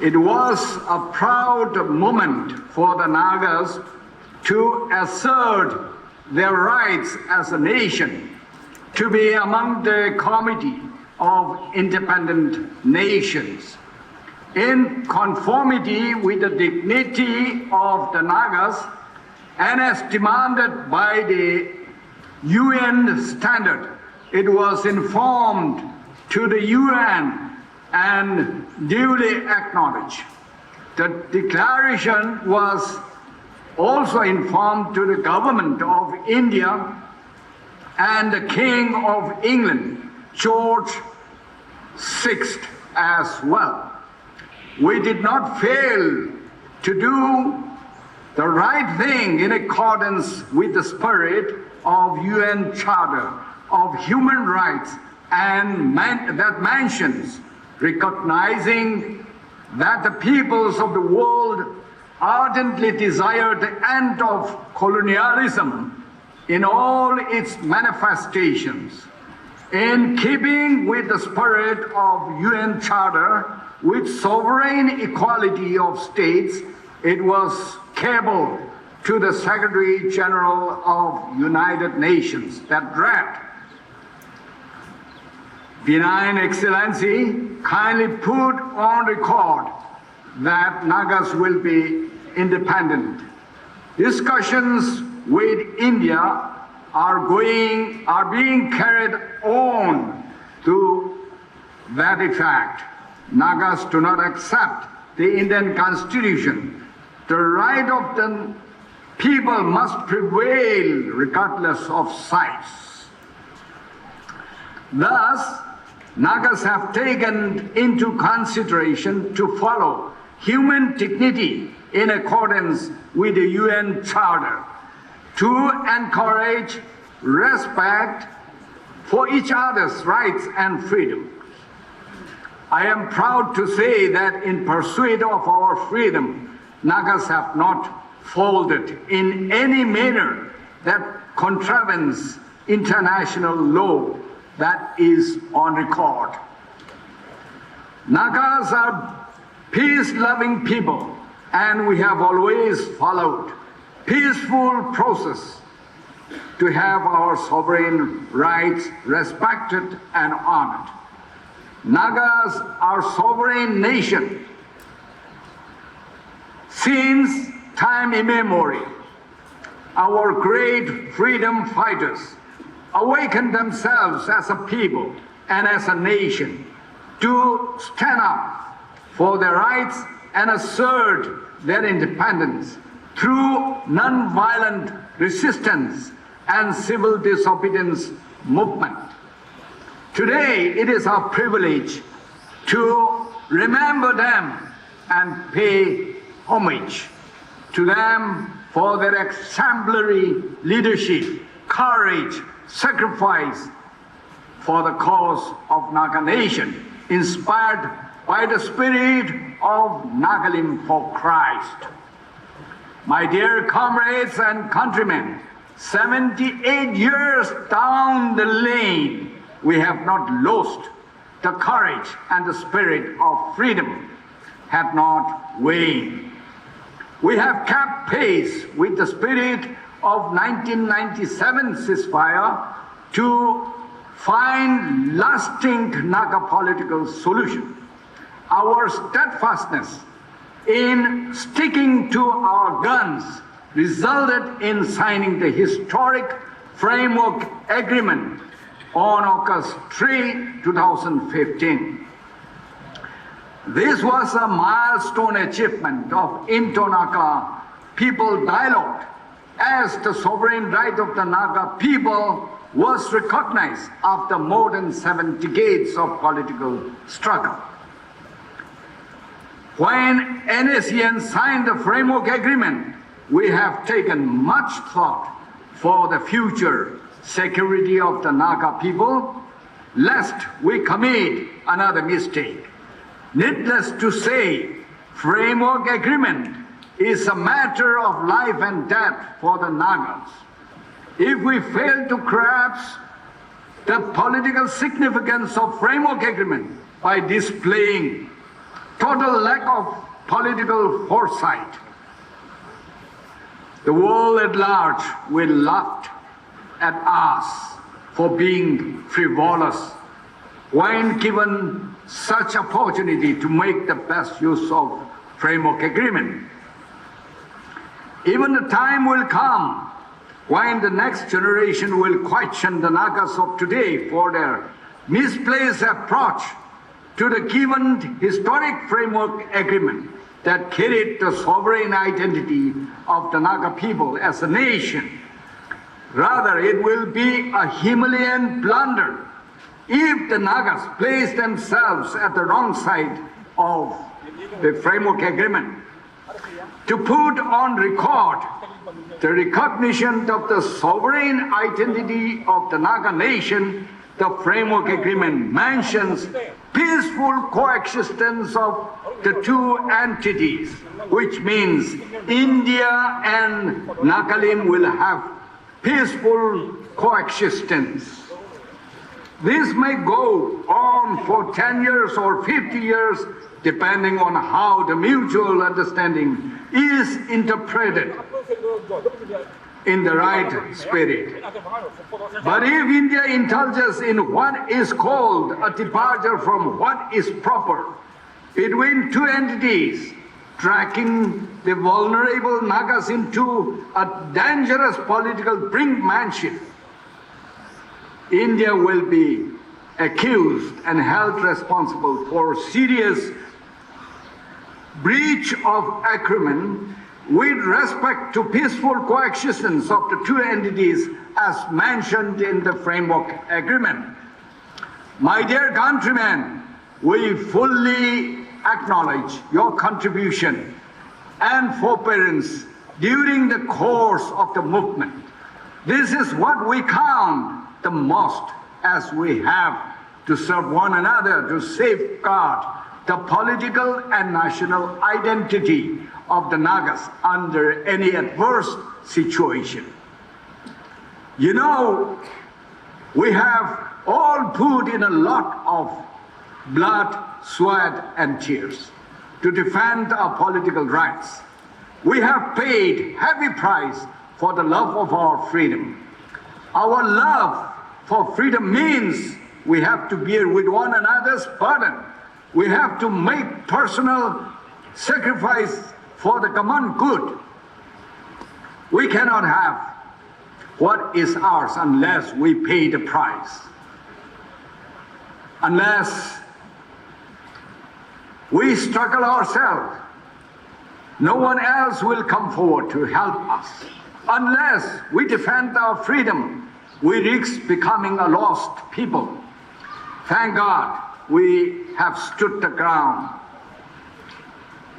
It was a proud moment for the Nagas to assert their rights as a nation, to be among the committee of independent nations. In conformity with the dignity of the Nagas and as demanded by the UN standard, it was informed to the UN and duly acknowledged. The declaration was also informed to the government of India and the King of England, George VI, as well. We did not fail to do the right thing in accordance with the spirit of UN Charter of Human Rights and that mentions recognizing that the peoples of the world ardently desire the end of colonialism in all its manifestations. In keeping with the spirit of UN Charter with sovereign equality of states, it was cabled to the Secretary General of United Nations that draft. Benign Excellency, kindly put on record that Nagas will be independent. Discussions with India are being carried on to that effect. Nagas do not accept the Indian Constitution. The right of the people must prevail regardless of size. Thus, Nagas have taken into consideration to follow human dignity in accordance with the UN Charter, to encourage respect for each other's rights and freedom. I am proud to say that in pursuit of our freedom, Nagas have not folded in any manner that contravenes international law that is on record. Nagas are peace-loving people, and we have always followed peaceful process to have our sovereign rights respected and honored. Nagas are sovereign nation since time immemorial. Our great freedom fighters awakened themselves as a people and as a nation to stand up for their rights and assert their independence through non-violent resistance and civil disobedience movement. Today, it is our privilege to remember them and pay homage to them for their exemplary leadership, courage, sacrifice for the cause of Naga Nation, inspired by the spirit of Nagalim for Christ. My dear comrades and countrymen, 78 years down the lane, we have not lost the courage and the spirit of freedom had not waned. We have kept pace with the spirit of 1997 ceasefire to find lasting Naga political solution. Our steadfastness in sticking to our guns resulted in signing the historic framework agreement on August 3, 2015. This was a milestone achievement of Indo-Naga people dialogue, as the sovereign right of the Naga people was recognized after more than 7 decades of political struggle. When NSCN signed the framework agreement, we have taken much thought for the future security of the Naga people, lest we commit another mistake. Needless to say, framework agreement is a matter of life and death for the Nagas. If we fail to grasp the political significance of framework agreement by displaying total lack of political foresight. The world at large will laugh at us for being frivolous when given such opportunity to make the best use of framework agreement. Even the time will come when the next generation will question the Nagas of today for their misplaced approach to the given historic framework agreement that carried the sovereign identity of the Naga people as a nation. Rather, it will be a Himalayan blunder if the Nagas place themselves at the wrong side of the framework agreement. To put on record the recognition of the sovereign identity of the Naga nation, the framework agreement mentions peaceful coexistence of the two entities, which means India and Nagalim will have peaceful coexistence. This may go on for 10 years or 50 years, depending on how the mutual understanding is interpreted in the right spirit. But if India indulges in what is called a departure from what is proper between two entities, dragging the vulnerable Nagas into a dangerous political brinkmanship, India will be accused and held responsible for serious breach of agreement with respect to peaceful coexistence of the two entities as mentioned in the framework agreement. My dear countrymen, we fully acknowledge your contribution and forbearance during the course of the movement. This is what we count the most, as we have to serve one another to safeguard the political and national identity of the Nagas under any adverse situation. You know, we have all put in a lot of blood, sweat, and tears to defend our political rights. We have paid heavy price for the love of our freedom. Our love for freedom means we have to bear with one another's burden. We have to make personal sacrifice for the common good. We cannot have what is ours unless we pay the price. Unless we struggle ourselves, no one else will come forward to help us. Unless we defend our freedom, we risk becoming a lost people. Thank God we have stood the ground.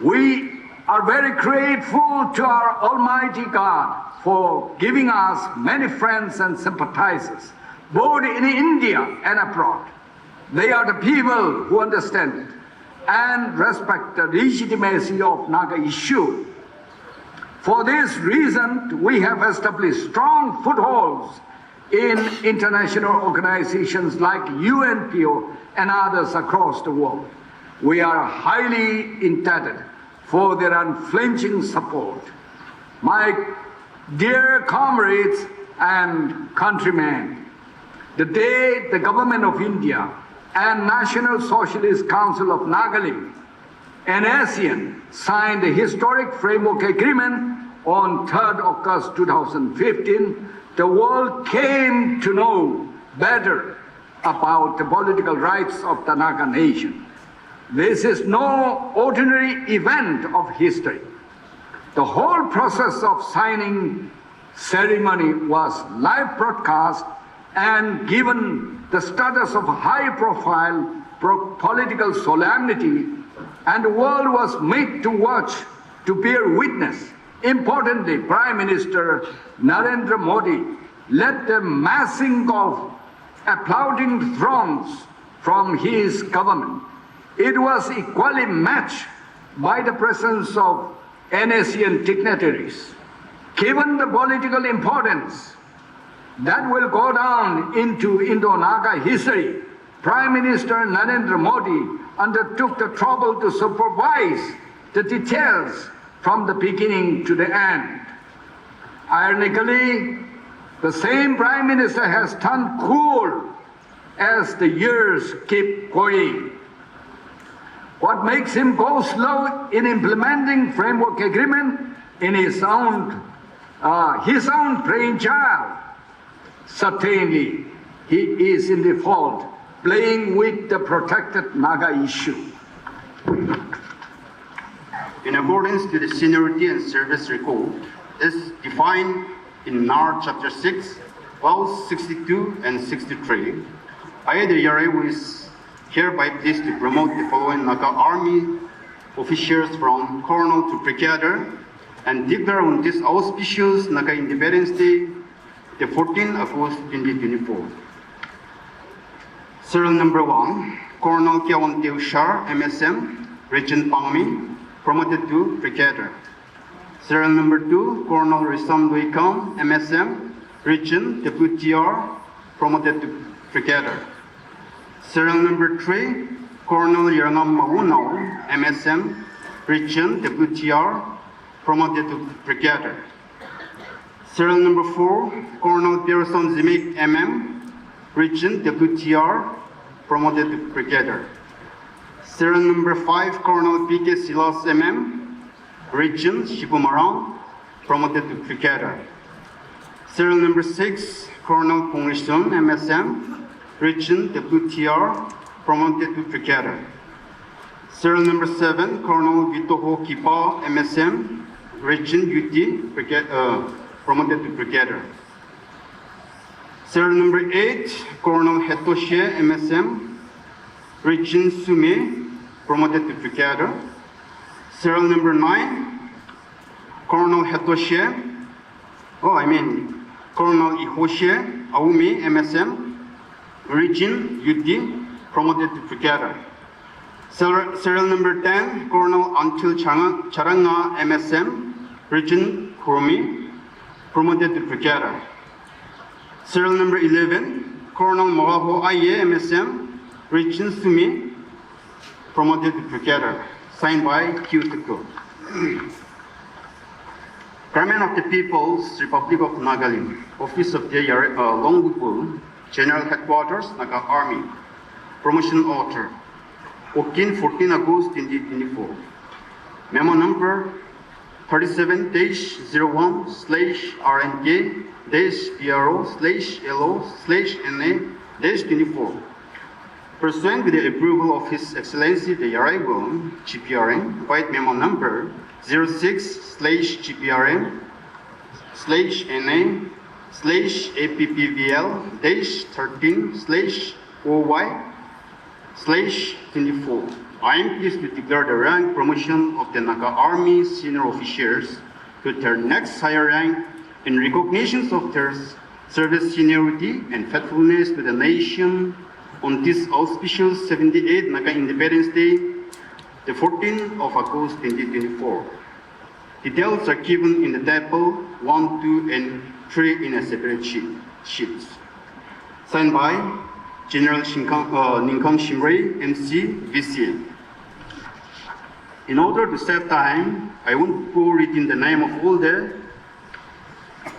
We are very grateful to our Almighty God for giving us many friends and sympathizers, both in India and abroad. They are the people who understand it and respect the legitimacy of Naga issue. For this reason, we have established strong footholds in international organizations like UNPO and others across the world. We are highly indebted for their unflinching support. My dear comrades and countrymen, the day the government of India and National Socialist Council of Nagalim, NSCN, signed the historic framework agreement on 3rd August 2015, the world came to know better about the political rights of the Naga nation. This is no ordinary event of history. The whole process of signing ceremony was live broadcast and given the status of high-profile political solemnity, and the world was made to watch, to bear witness. Importantly, Prime Minister Narendra Modi led the massing of applauding throngs from his government. It was equally matched by the presence of NSCN dignitaries. Given the political importance that will go down into Indo-Naga history, Prime Minister Narendra Modi undertook the trouble to supervise the details from the beginning to the end. Ironically, the same Prime Minister has turned cool as the years keep going. What makes him go slow in implementing framework agreement in his own brainchild? Certainly, he is in the fault, playing with the protected Naga issue. In accordance to the seniority and service record, as defined in NAR Chapter 6, Clause 62 and 63, I, the ERA, is hereby pleased to promote the following Naga Army officials from Colonel to Brigadier and declare on this auspicious Naga Independence Day, the 14th August 2024. Serial number 1, Colonel Kiawon Shar, MSM, Region Pangmi, promoted to Brigadier. Serial number 2, Colonel Risam Luikam, MSM, Region WTR, promoted to Brigadier. Serial number 3, Colonel Yerangam Mahunao, MSM, Region WTR, promoted to Brigadier. Serial number 4, Colonel Pearson Zimik, MM, Region WTR, promoted to Brigadier. Serial number 5, Colonel PK Silas, MM, Region Shibumarang, promoted to Brigadier. Serial number 6, Colonel Pongrisson, MSM, Region WTR, promoted to Brigadier. Serial number 7, Colonel Vitoho Kipa, MSM, Region UT, promoted to Brigadier. Serial number 8, Colonel Hetoshe, MSM, Region Sume, promoted to Brigadier. Serial number 9, Colonel Hetoshe, Colonel Ihoshe, Aumi, MSM, Region UT, promoted to Brigadier. Serial number 10, Colonel Antil Charanga, MSM, Region Kuromi, promoted to Brigadier. Serial number 11, Colonel Moraho Aye, MSM, Region Sumi, promoted to Brigadier. Signed by Q. Tuko. Government of the People's Republic of Nagalim, Office of the Longding, General Headquarters, Naga Army, Promotion Order, 14 August 2024. Memo number 37-RNK-BRO/LO/NA-24. Pursuant to the approval of His Excellency the Arrival, GPRN, White Memo number 06/GPRN/NA/APPVL-13/OY/24. I am pleased to declare the rank promotion of the Naga Army senior officers to their next higher rank in recognition of their service seniority and faithfulness to the nation on this auspicious 78th Naga Independence Day, the 14th of August 2024. Details are given in the table 1, 2, and 3 in a separate sheets. Signed by General Ninkam Shimrei, MC, VCA. In order to save time, I won't go reading the name of all the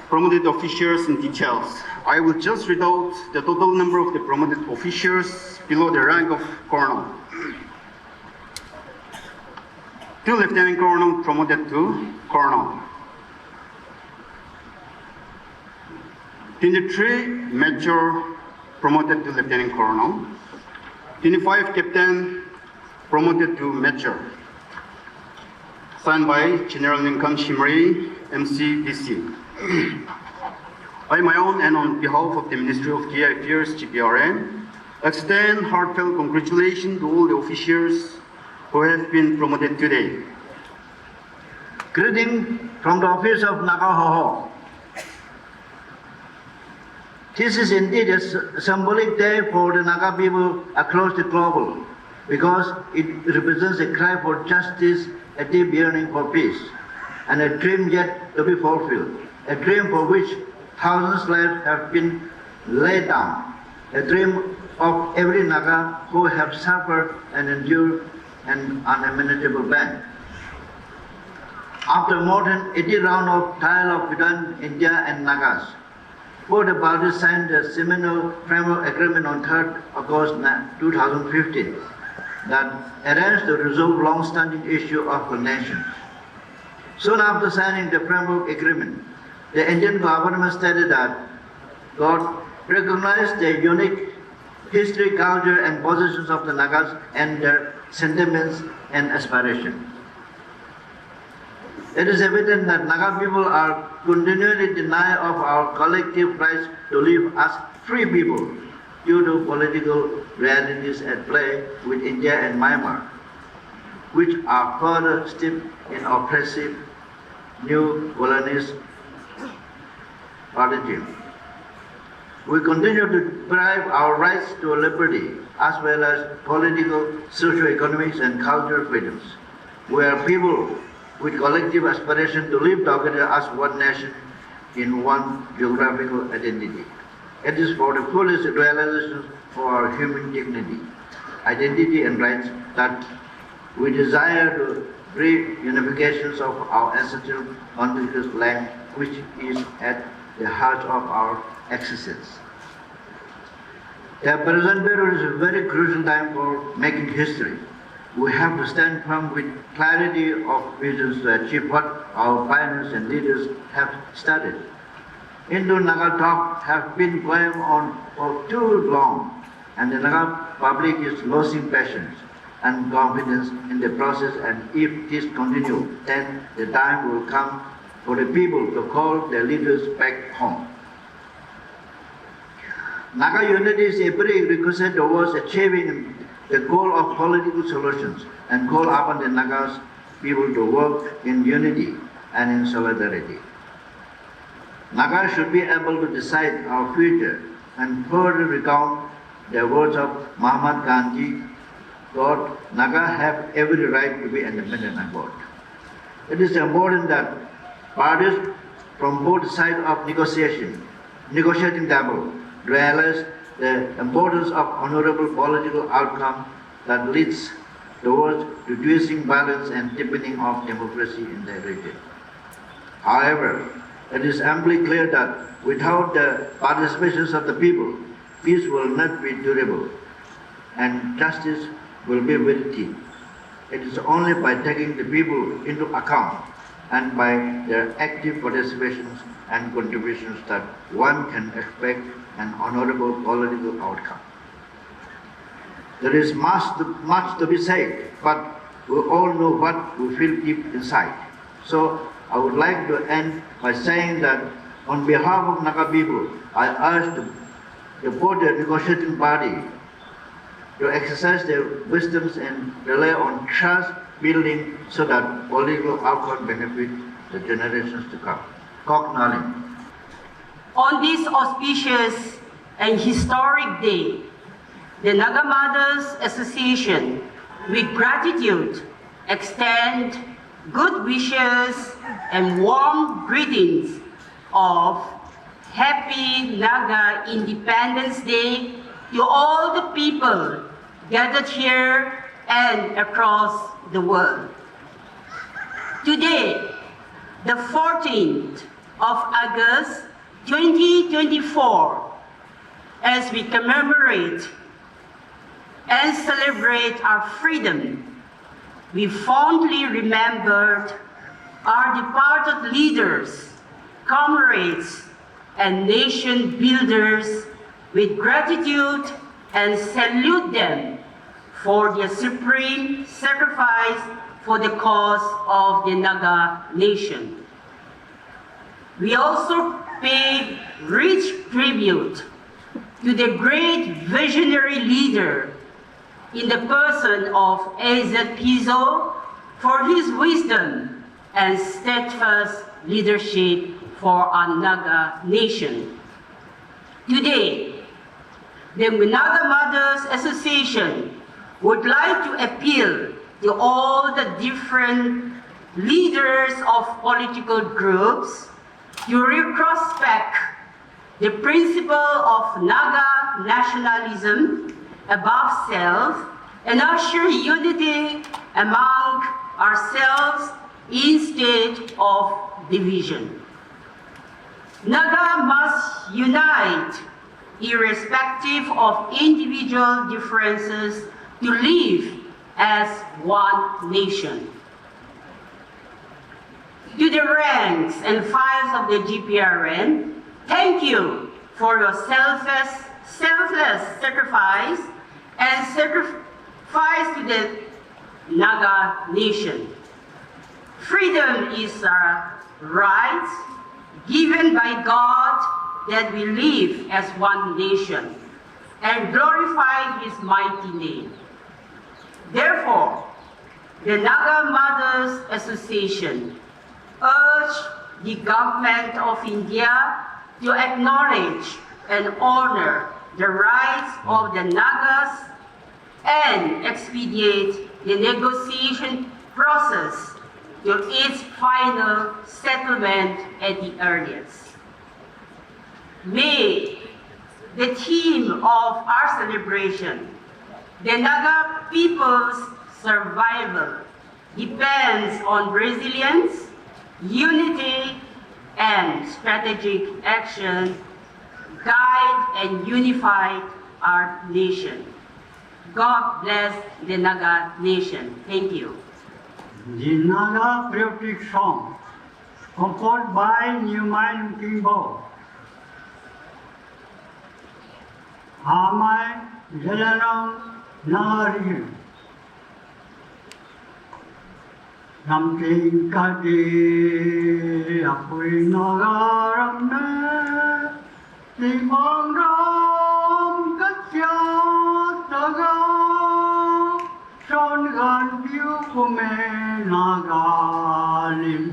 promoted officers in details. I will just read out the total number of the promoted officers below the rank of colonel. 2 lieutenant colonel promoted to colonel. 23 major promoted to lieutenant colonel. 25 captain promoted to major. Signed by General Ninkam Shimrei, MC, DC. By my own and on behalf of the Ministry of GI Affairs, GPRN, extend heartfelt congratulations to all the officers who have been promoted today. Greeting from the office of Naga Hoho. This is indeed a symbolic day for the Naga people across the globe because it represents a cry for justice, a deep yearning for peace, and a dream yet to be fulfilled, a dream for which thousands of lives have been laid down, a dream of every Naga who have suffered and endured an unimaginable ban. After more than 80 rounds of dialogue between India and Nagas, both the parties signed the seminal framework agreement on 3rd August 2015 that arranged to resolve long-standing issue of the nations. Soon after signing the framework agreement, the Indian government stated that God recognized the unique history, culture, and positions of the Nagas and their sentiments and aspirations. It is evident that Naga people are continually denied of our collective rights to live as free people due to political realities at play with India and Myanmar, which are further steeped in oppressive new colonialist paradigm. We continue to deprive our rights to liberty as well as political, socio-economic, and cultural freedoms. We are people with collective aspiration to live together as one nation in one geographical identity. It is for the fullest realization for our human dignity, identity, and rights that we desire the reunification of our ancestral contiguous land, which is at the heart of our existence. The present period is a very crucial time for making history. We have to stand firm with clarity of visions to achieve what our pioneers and leaders have started. Indo-Naga talk have been going on for too long, and the Naga public is losing patience and confidence in the process, and if this continues, then the time will come for the people to call their leaders back home. Naga unity is a prerequisite towards achieving the goal of political solutions and call upon the Nagas people to work in unity and in solidarity. Naga should be able to decide our future and further recount the words of Mahatma Gandhi, God, Naga have every right to be independent and vote. It is important that parties from both sides of negotiating table realize the importance of honorable political outcome that leads towards reducing violence and deepening of democracy in the region. However, it is amply clear that without the participation of the people, peace will not be durable and justice will be very thin. It is only by taking the people into account and by their active participations and contributions that one can expect an honorable political outcome. There is much to be said, but we all know what we feel deep inside. So I would like to end by saying that on behalf of Naga people, I urge both the negotiating party to exercise their wisdoms and rely on trust building so that political outcome benefit the generations to come. Kok Nalim. On this auspicious and historic day, the Naga Mothers Association, with gratitude, extend good wishes and warm greetings of Happy Naga Independence Day to all the people gathered here and across the world. Today, the 14th of August 2024, as we commemorate and celebrate our freedom, we fondly remembered our departed leaders, comrades, and nation builders with gratitude and salute them for their supreme sacrifice for the cause of the Naga nation. We also pay rich tribute to the great visionary leader in the person of A.Z. Piso for his wisdom and steadfast leadership for our Naga nation. Today, the Naga Mothers Association would like to appeal to all the different leaders of political groups to retrospect the principle of Naga nationalism above self and usher unity among ourselves instead of division. Naga must unite irrespective of individual differences to live as one nation. To the ranks and files of the GPRN, thank you for your selfless sacrifice and sacrifice to the Naga nation. Freedom is our right given by God that we live as one nation and glorify His mighty name. Therefore, the Naga Mothers Association urge the government of India to acknowledge and honor the rights of the Nagas and expedite the negotiation process to its final settlement at the earliest. May the theme of our celebration, the Naga people's survival, depends on resilience, unity, and strategic action, guide and unify our nation. God bless the Naga nation. Thank you. The Naga patriotic song, composed by Muivah Kimbo. Hamai Jalanam Nagalim. Namking Kadi Apui Nagaram Ne Timang Ram Katya Taga Son Gan Piu Kume Nagalim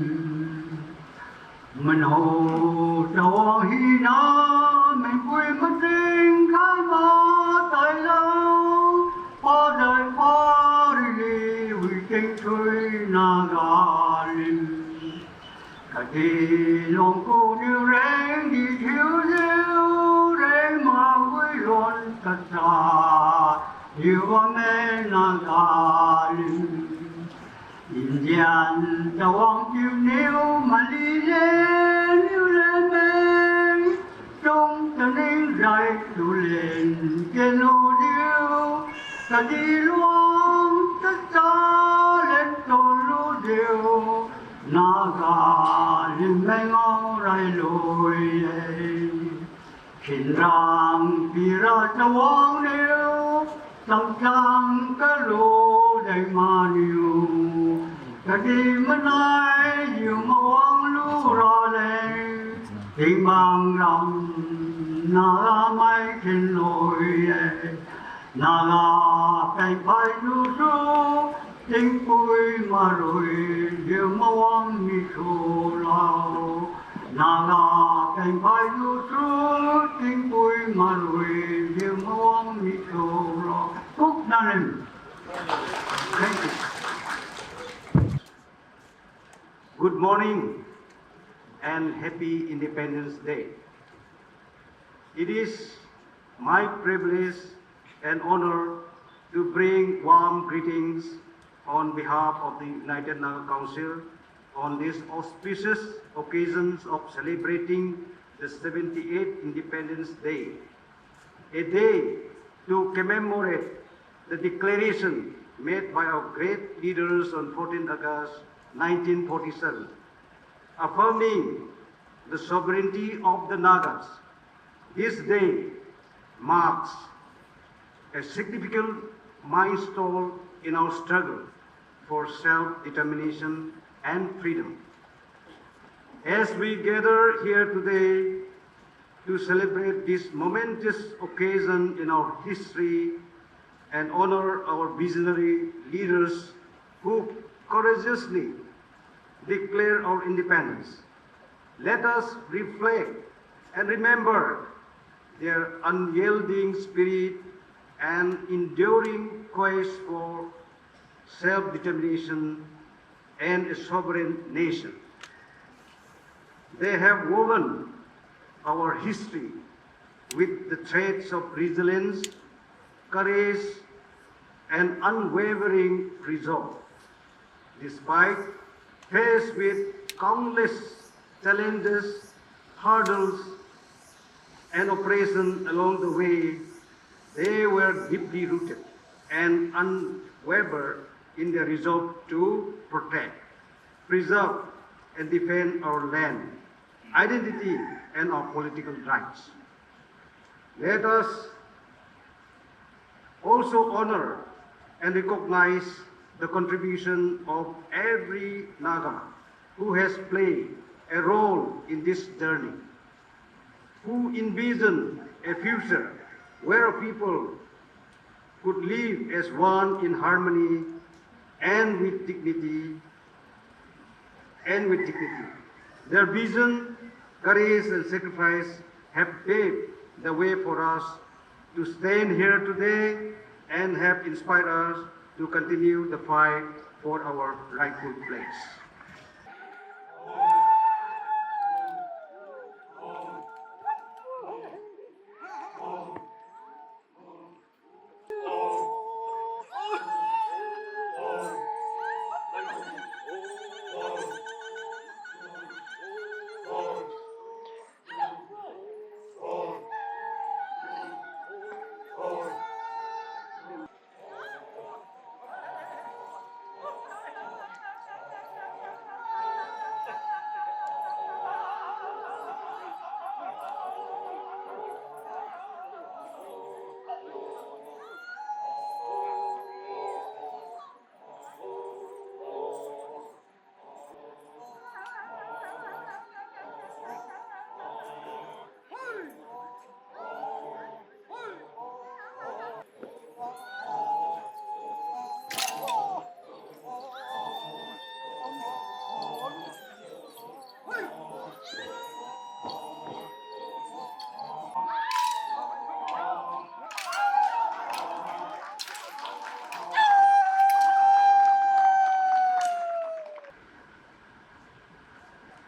Mano Tawang Hina Mình Quy Mất Rinh Khai Mơ Tại Lâu Phó Đời Phó Rì Huy Kinh Thuy Nagalim Cả Kỳ Lòng Cô Điều Rênh Đi Thiếu Diêu Rênh Mà Quy Luân Cất Xa Điều Âm Ê Nagalim Indian Tawang Chiêu Niêu Mà Lý Lên Niêu Lên Bên Trong Tân Ninh Rạch Đủ Lên Trên Ô Điêu Cả Đi Luông Tất Xa Lên Tôn Lũ Điêu Naga Linh Mê Ngô Rai Lùi Khinh Rang Bì Ra Tawang Niêu Tâm Trang Cả Lô Đầy Mà Niêu Cả Đi Mất Ai Diệu Mà Quang Lũ Ra Lên Tình Bằng Rằm Naga Mai Kinh Lùi Naga Cảnh Phai Nhu Su Tình Bùi Mà Rùi Diệu Mà Quang Nhi Su Lao Naga Cảnh Phai Nhu Su Tình Bùi Mà Rùi Diệu Mà Quang Nhi Su Lao Cúc Nalim. Thank you. Good morning and happy Independence Day. It is my privilege and honor to bring warm greetings on behalf of the United Naga Council on this auspicious occasion of celebrating the 78th Independence Day, a day to commemorate the declaration made by our great leaders on 14th August 1947, affirming the sovereignty of the Nagas. This day marks a significant milestone in our struggle for self-determination and freedom. As we gather here today to celebrate this momentous occasion in our history and honor our visionary leaders who courageously declare our independence, let us reflect and remember their unyielding spirit and enduring quest for self-determination and a sovereign nation. They have woven our history with the traits of resilience, courage, and unwavering resolve. Despite faced with countless challenges, hurdles, and oppression along the way, they were deeply rooted and unwavered in their resolve to protect, preserve, and defend our land, identity, and our political rights. Let us also honor and recognize the contribution of every Naga who has played a role in this journey, who envisioned a future where people could live as one in harmony and with dignity. Their vision, courage, and sacrifice have paved the way for us to stand here today and have inspired us to continue the fight for our rightful place.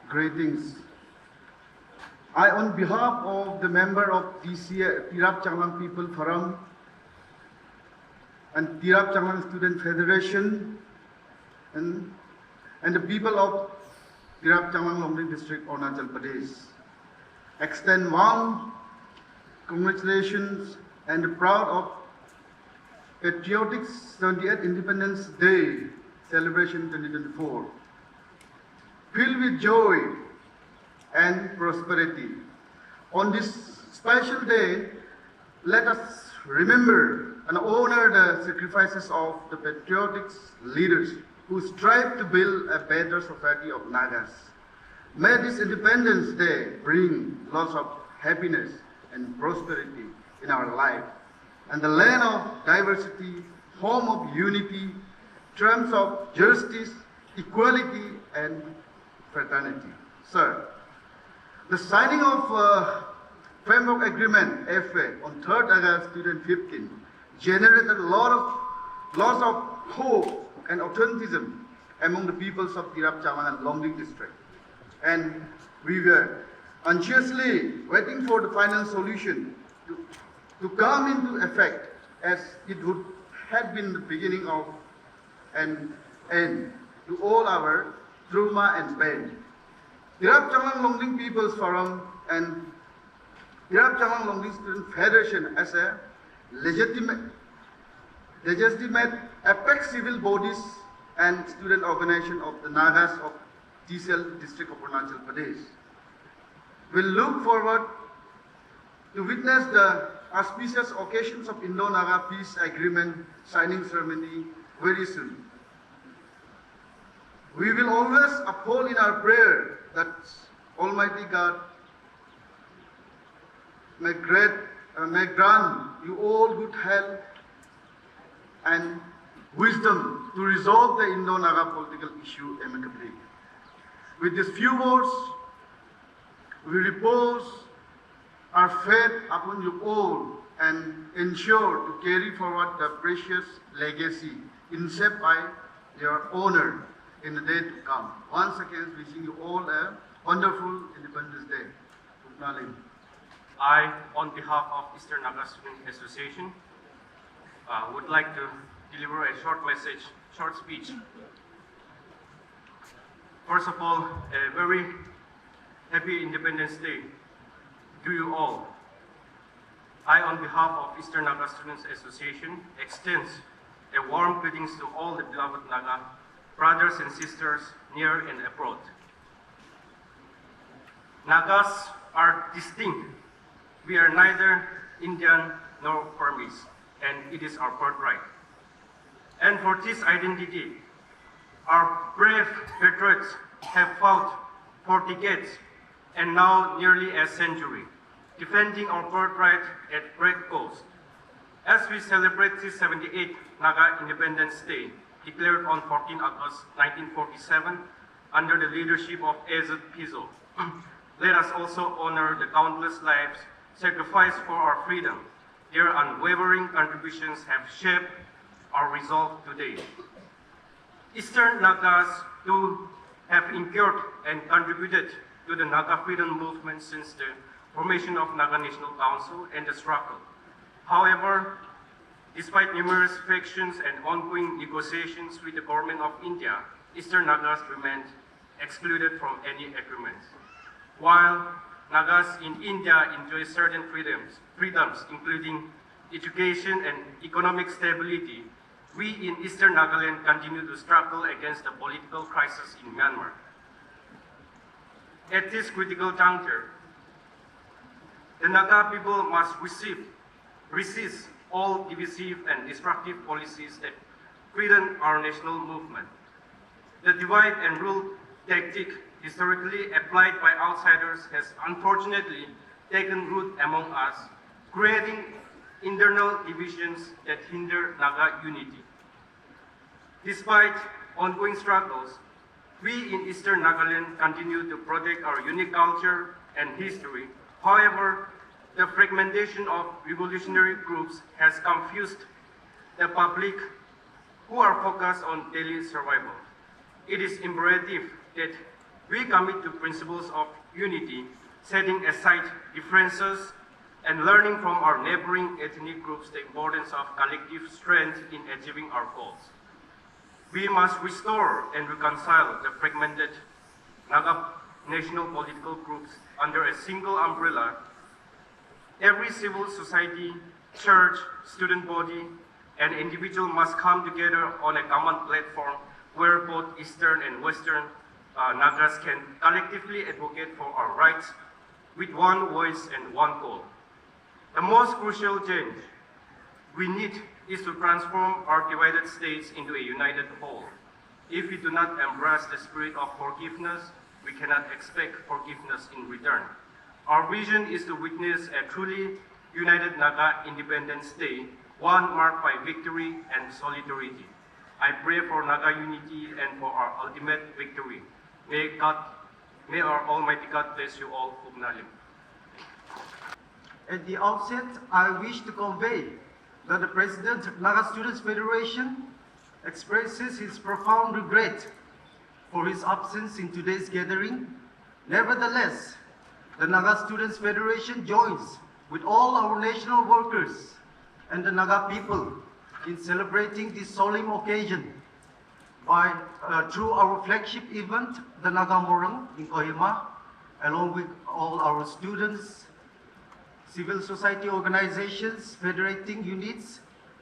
Greetings. I, on behalf of the member of Tirap Changlang People Forum and Tirap Changlang Student Federation and the people of Tirap Changlang Longding District, Arunachal Pradesh, extend warm congratulations and proud of patriotic 78th Independence Day Celebration 2024. Filled with joy and prosperity. On this special day, let us remember and honor the sacrifices of the patriotic leaders who strive to build a better society of Nagas. May this Independence Day bring lots of happiness and prosperity in our life, and the land of diversity, home of unity, triumphs of justice, equality, and fraternity. Sir, the signing of Framework Agreement FA on 3rd August 2015 generated lots of hope and optimism among the peoples of Tirap Changlang and Longding district. And we were anxiously waiting for the final solution to come into effect, as it would have been the beginning of an end to all our trauma and pain. Tirap Changlang Longding People's Forum and Tirap Changlang Longding Student Federation as a legitimate apex civil bodies and student organization of the Nagas of TCL District of Arunachal Pradesh will look forward to witness the auspicious occasions of Indo-Naga Peace Agreement signing ceremony very soon. We will always uphold in our prayer that Almighty God may grant you all good health and wisdom to resolve the Indo-Naga political issue amicably. With these few words, we repose our faith upon you all and ensure to carry forward the precious legacy inshaped by your honor in the day to come. Once again, wishing you all a wonderful Independence Day. Nagalim. I, on behalf of Eastern Naga Student Association, would like to deliver a short message, short speech. First of all, a very happy Independence Day to you all. I, on behalf of Eastern Naga Students Association, extend a warm greetings to all the beloved Naga brothers and sisters near and abroad. Nagas are distinct. We are neither Indian nor Burmese, and it is our birthright. And for this identity, our brave patriots have fought for decades and now nearly a century, defending our birthright at great cost. As we celebrate the 78th Naga Independence Day, declared on 14 August 1947 under the leadership of Ato Kilonser, let us also honor the countless lives sacrificed for our freedom. Their unwavering contributions have shaped our resolve today. Eastern Nagas too have incurred and contributed to the Naga freedom movement since the formation of Naga National Council and the struggle. However, despite numerous frictions and ongoing negotiations with the government of India, Eastern Nagas remained excluded from any agreements. While Nagas in India enjoy certain freedoms including education and economic stability, we in Eastern Nagaland continue to struggle against the political crisis in Myanmar. At this critical juncture, the Naga people must resist all divisive and destructive policies that threaten our national movement. The divide and rule tactic historically applied by outsiders has unfortunately taken root among us, creating internal divisions that hinder Naga unity. Despite ongoing struggles, we in Eastern Nagaland continue to protect our unique culture and history. However, the fragmentation of revolutionary groups has confused the public who are focused on daily survival. It is imperative that we commit to principles of unity, setting aside differences and learning from our neighboring ethnic groups the importance of collective strength in achieving our goals. We must restore and reconcile the fragmented Naga national political groups under a single umbrella. Every civil society, church, student body, and individual must come together on a common platform where both Eastern and Western Nagas can collectively advocate for our rights with one voice and one goal. The most crucial change we need is to transform our divided states into a united whole. If we do not embrace the spirit of forgiveness, we cannot expect forgiveness in return. Our vision is to witness a truly united Naga Independence Day, one marked by victory and solidarity. I pray for Naga unity and for our ultimate victory. May our Almighty God bless you all. Nalim. At the outset, I wish to convey that the President of Naga Students Federation expresses his profound regret for his absence in today's gathering. Nevertheless, the Naga Students Federation joins with all our national workers and the Naga people in celebrating this solemn occasion through our flagship event, the Naga Morang in Kohima, along with all our students, civil society organizations, federating units,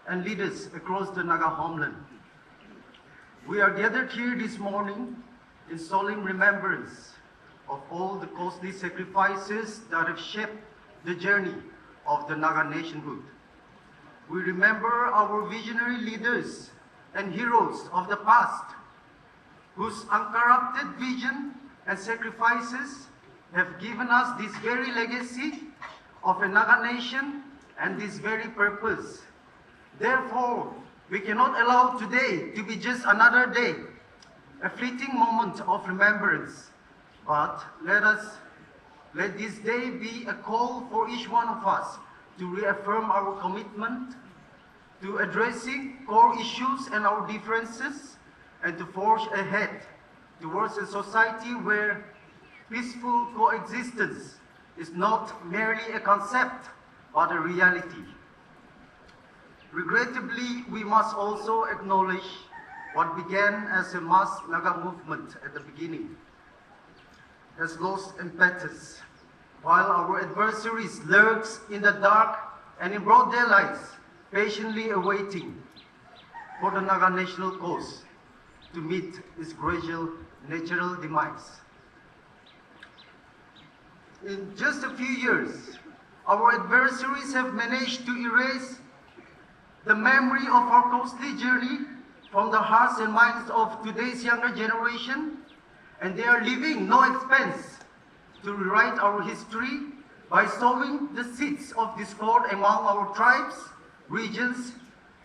and leaders across the Naga homeland. We are gathered here this morning in solemn remembrance of all the costly sacrifices that have shaped the journey of the Naga nationhood. We remember our visionary leaders and heroes of the past, whose uncorrupted vision and sacrifices have given us this very legacy of a Naga nation and this very purpose. Therefore, we cannot allow today to be just another day, a fleeting moment of remembrance, but let this day be a call for each one of us to reaffirm our commitment to addressing core issues and our differences, and to forge ahead towards a society where peaceful coexistence is not merely a concept, but a reality. Regrettably, we must also acknowledge what began as a mass Naga movement at the beginning has lost impetus, while our adversaries lurks in the dark and in broad daylight, patiently awaiting for the Naga national cause to meet its gradual natural demise. In just a few years, our adversaries have managed to erase the memory of our costly journey from the hearts and minds of today's younger generation, and they are leaving no expense to rewrite our history by sowing the seeds of discord among our tribes, regions,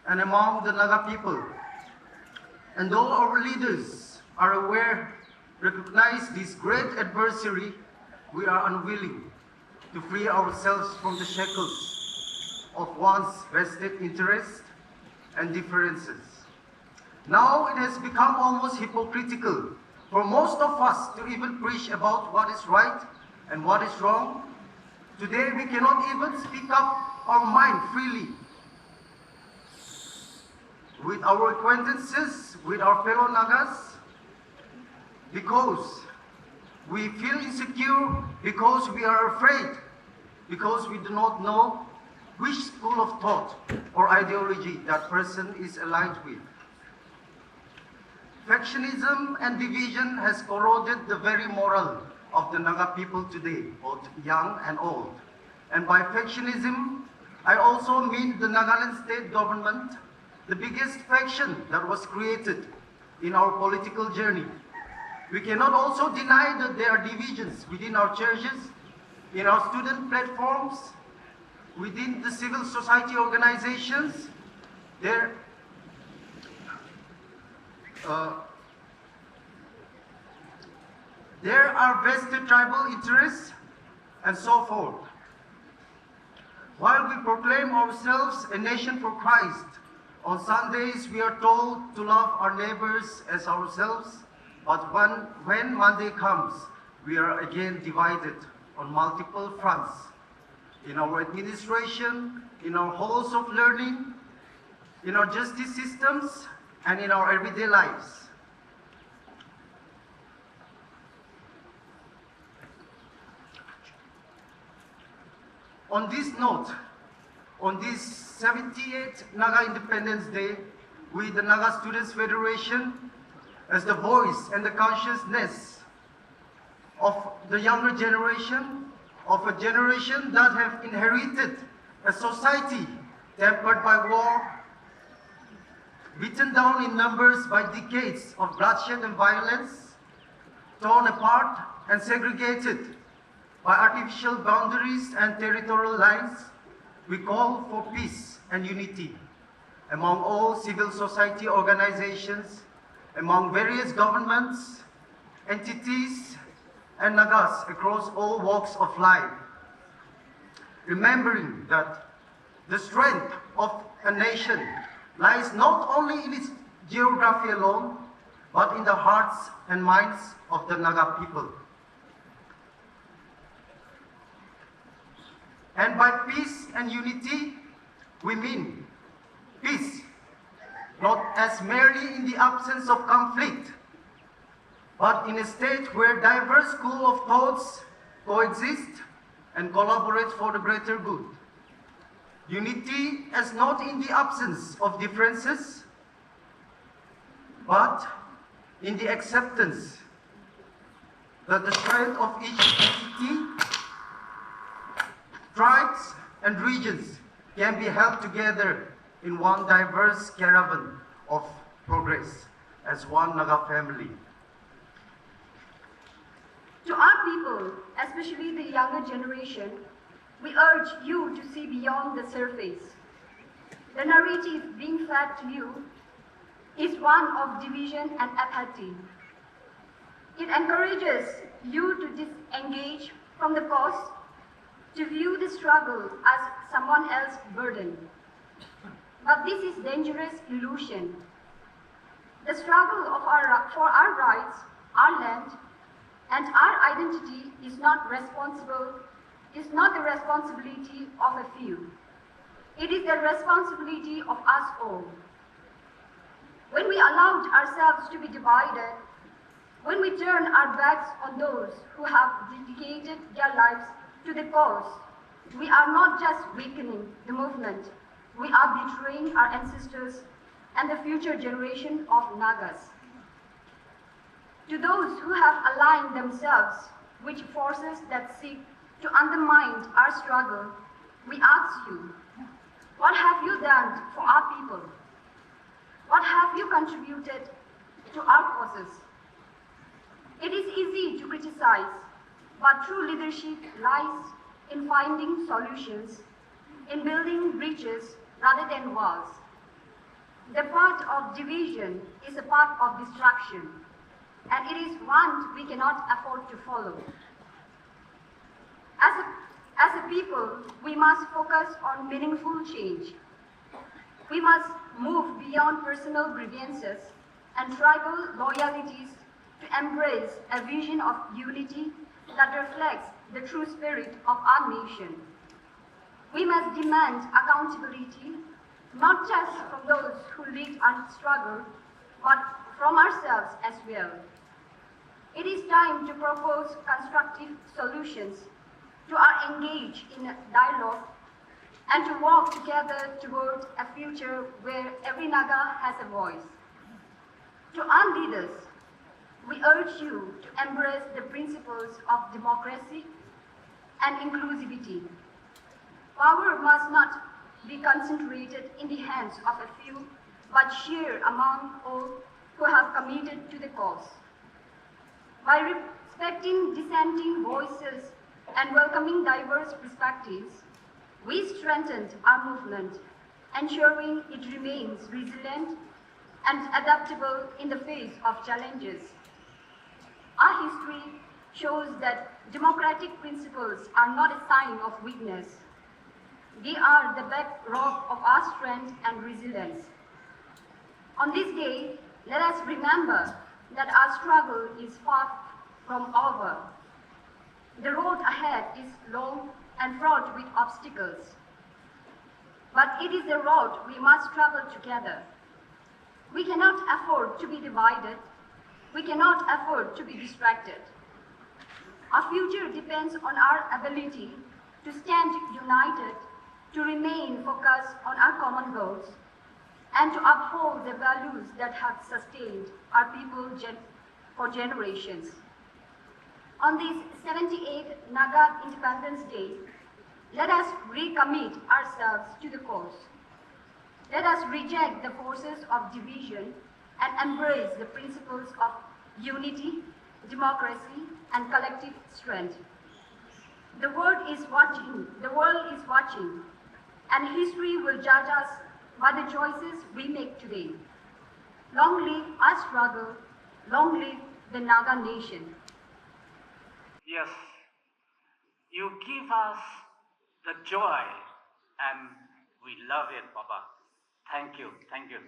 and among the Naga people. And though our leaders are aware, recognize this great adversary, we are unwilling to free ourselves from the shackles of one's vested interests and differences. Now it has become almost hypocritical for most of us to even preach about what is right and what is wrong. Today we cannot even speak up our mind freely with our acquaintances, with our fellow Nagas, because we feel insecure, because we are afraid, because we do not know which school of thought or ideology that person is aligned with. Factionism and division has corroded the very moral of the Naga people today, both young and old. And by factionism, I also mean the Nagaland state government, the biggest faction that was created in our political journey. We cannot also deny that there are divisions within our churches, in our student platforms, within the civil society organizations. There are vested tribal interests and so forth. While we proclaim ourselves a nation for Christ, on Sundays we are told to love our neighbors as ourselves, but when Monday comes, we are again divided on multiple fronts. In our administration, in our halls of learning, in our justice systems, and in our everyday lives. On this note, on this 78th Naga Independence Day, we, the Naga Students Federation, as the voice and the consciousness of the younger generation, of a generation that have inherited a society tempered by war, beaten down in numbers by decades of bloodshed and violence, torn apart and segregated by artificial boundaries and territorial lines, we call for peace and unity among all civil society organizations, among various governments, entities, and Nagas across all walks of life. Remembering that the strength of a nation lies not only in its geography alone, but in the hearts and minds of the Naga people. And by peace and unity, we mean peace, not as merely in the absence of conflict, but in a state where diverse schools of thoughts coexist and collaborate for the greater good. Unity as not in the absence of differences, but in the acceptance that the strength of each entity, tribes and regions can be held together in one diverse caravan of progress as one Naga family. To our people, especially the younger generation, we urge you to see beyond the surface. The narrative being fed to you is one of division and apathy. It encourages you to disengage from the cause, to view the struggle as someone else's burden. But this is dangerous illusion. The struggle for our rights, our land, and our identity is not responsible is not the responsibility of a few. It is the responsibility of us all. When we allowed ourselves to be divided, when we turn our backs on those who have dedicated their lives to the cause, we are not just weakening the movement, we are betraying our ancestors and the future generation of Nagas. To those who have aligned themselves with forces that seek to undermine our struggle, we ask you, what have you done for our people? What have you contributed to our causes? It is easy to criticize, but true leadership lies in finding solutions, in building bridges rather than walls. The path of division is a path of destruction, and it is one we cannot afford to follow. As a people, we must focus on meaningful change. We must move beyond personal grievances and tribal loyalties to embrace a vision of unity that reflects the true spirit of our nation. We must demand accountability, not just from those who lead our struggle, but from ourselves as well. It is time to propose constructive solutions, to engage in dialogue, and to work together toward a future where every Naga has a voice. To our leaders, we urge you to embrace the principles of democracy and inclusivity. Power must not be concentrated in the hands of a few, but shared among all who have committed to the cause. By respecting dissenting voices and welcoming diverse perspectives, we strengthened our movement, ensuring it remains resilient and adaptable in the face of challenges. Our history shows that democratic principles are not a sign of weakness. They are the bedrock of our strength and resilience. On this day, let us remember that our struggle is far from over. The road ahead is long and fraught with obstacles. But it is a road we must travel together. We cannot afford to be divided. We cannot afford to be distracted. Our future depends on our ability to stand united, to remain focused on our common goals, and to uphold the values that have sustained our people for generations. On this 78th Naga Independence Day, let us recommit ourselves to the cause. Let us reject the forces of division and embrace the principles of unity, democracy, and collective strength. The world is watching, and history will judge us by the choices we make today. Long live our struggle, long live the Naga nation. Yes, you give us the joy, and we love it, Baba. Thank you, thank you.